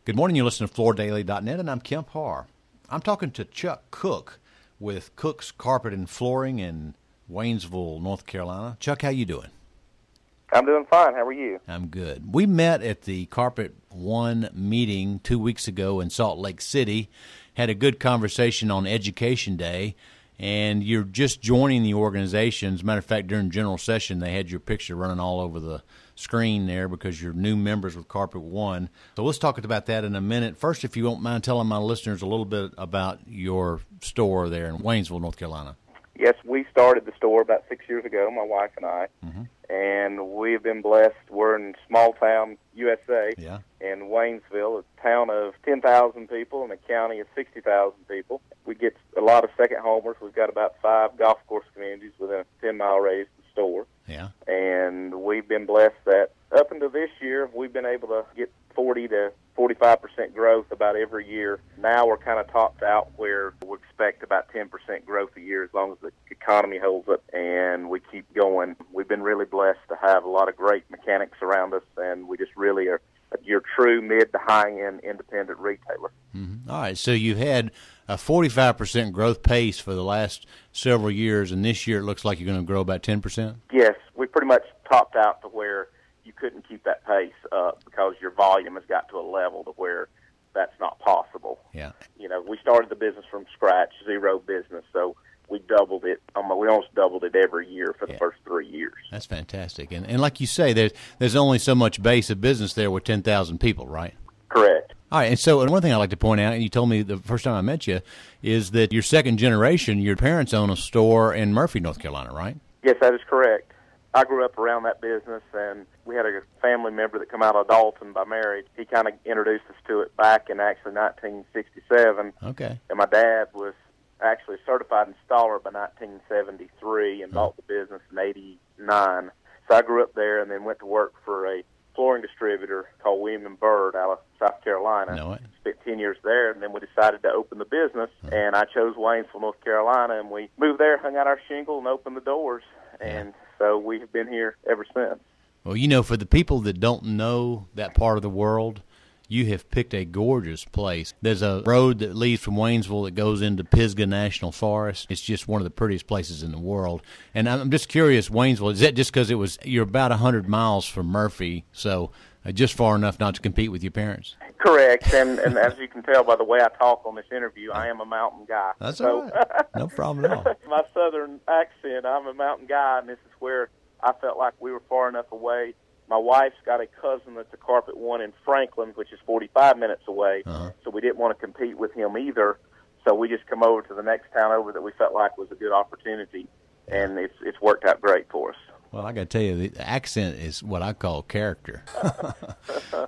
Good morning. You're listening to FloorDaily.net, and I'm Kemp Harr. I'm talking to Chuck Cook with Cook's Carpet and Flooring in Waynesville, North Carolina. Chuck, how you doing? I'm doing fine. How are you? I'm good. We met at the Carpet One meeting 2 weeks ago in Salt Lake City, had a good conversation on Education Day, and you're just joining the organization. As a matter of fact, during general session, they had your picture running all over the screen there because you're new members with Carpet One. So let's talk about that in a minute. First, if you won't mind telling my listeners a little bit about your store there in Waynesville, North Carolina. Yes, we started the store about 6 years ago, my wife and I, and we've been blessed. We're in small town USA, in Waynesville, a town of 10,000 people and a county of 60,000 people. We get a lot of second homers. We've got about 5 golf course communities within a 10-mile radius of the store. And we've been blessed that up until this year, we've been able to get 40 to 45% growth about every year. Now we're kind of topped out where we expect about 10% growth a year as long as the economy holds up and we keep going. We've been really blessed to have a lot of great mechanics around us, and we just really are your true mid to high-end independent retailer. All right, so you had a 45% growth pace for the last several years, and this year it looks like you're going to grow about 10%? Yes, we pretty much topped out to where you couldn't keep that pace up because your volume has got to a level to where that's not possible. You know, we started the business from scratch, zero business, so we doubled it. We almost doubled it every year for the first 3 years. That's fantastic. And like you say, there's only so much base of business there with 10,000 people, right? Correct. All right, and so one thing I'd like to point out, and you told me the first time I met you, is that your second generation, your parents own a store in Murphy, North Carolina, right? Yes, that is correct. I grew up around that business, and we had a family member that come out of Dalton by marriage. He kind of introduced us to it back in actually 1967. Okay. And my dad was actually a certified installer by 1973 and bought the business in 89. So I grew up there and then went to work for a flooring distributor called William & Byrd out of South Carolina. Spent 10 years there, and then we decided to open the business, and I chose Waynesville, North Carolina, and we moved there, hung out our shingle, and opened the doors, and so we have been here ever since. Well, you know, for the people that don't know that part of the world, you have picked a gorgeous place. There's a road that leads from Waynesville that goes into Pisgah National Forest. It's just one of the prettiest places in the world. And I'm just curious, Waynesville, is that just because you're about 100 miles from Murphy, so just far enough not to compete with your parents? Correct, and as you can tell by the way I talk on this interview, I am a mountain guy. That's all right. No problem at all. My southern accent, I'm a mountain guy, and this is where I felt like we were far enough away. My wife's got a cousin that's a Carpet One in Franklin, which is 45 minutes away, so we didn't want to compete with him either. So we just come over to the next town over that we felt like was a good opportunity, and it's worked out great for us. Well, I got to tell you, the accent is what I call character.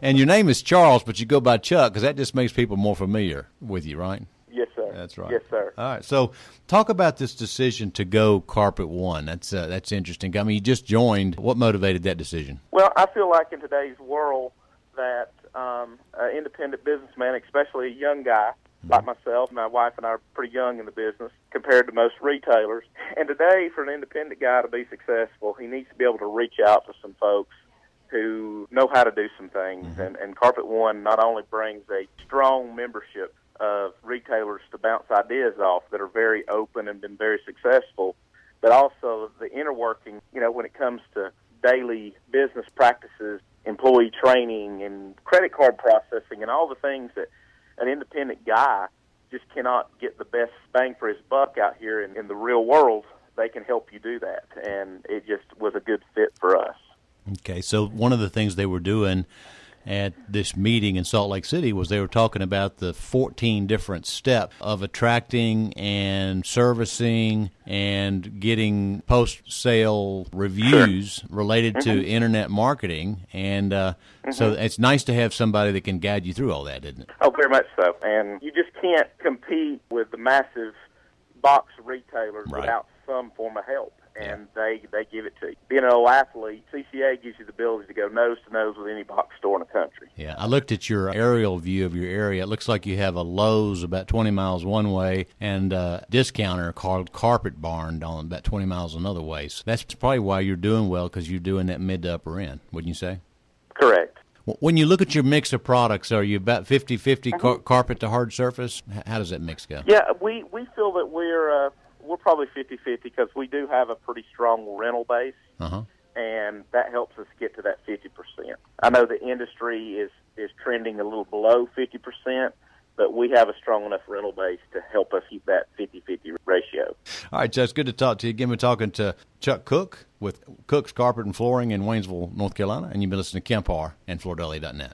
And your name is Charles, but you go by Chuck because that just makes people more familiar with you, right? Yes, sir. That's right. Yes, sir. All right. So talk about this decision to go Carpet One. That's interesting. I mean, you just joined. What motivated that decision? Well, I feel like in today's world that an independent businessman, especially a young guy like myself, my wife and I are pretty young in the business compared to most retailers. And today, for an independent guy to be successful, he needs to be able to reach out to some folks who know how to do some things. And Carpet One not only brings a strong membership of retailers to bounce ideas off that are very open and been very successful, but also the inner working, you know, when it comes to daily business practices, employee training, and credit card processing, and all the things that an independent guy just cannot get the best bang for his buck out here in the real world. They can help you do that, and it just was a good fit for us. Okay, so one of the things they were doing at this meeting in Salt Lake City was they were talking about the 14 different steps of attracting and servicing and getting post-sale reviews related to Internet marketing. And so it's nice to have somebody that can guide you through all that, isn't it? Oh, very much so. And you just can't compete with the massive box retailers without some form of help. And they give it to you. Being an old athlete, CCA gives you the ability to go nose-to-nose with any box store in the country. Yeah, I looked at your aerial view of your area. It looks like you have a Lowe's about 20 miles one way and a discounter called Carpet Barn on about 20 miles another way. So that's probably why you're doing well, because you're doing that mid to upper end, wouldn't you say? Correct. When you look at your mix of products, are you about 50-50 carpet to hard surface? How does that mix go? Yeah, we feel that we're probably 50-50 because we do have a pretty strong rental base, and that helps us get to that 50%. I know the industry is trending a little below 50%, but we have a strong enough rental base to help us keep that 50-50 ratio. All right, Chuck, it's good to talk to you. Again, we're talking to Chuck Cook with Cook's Carpet and Flooring in Waynesville, North Carolina, and you've been listening to Kemp Harr and FloorDaily.net.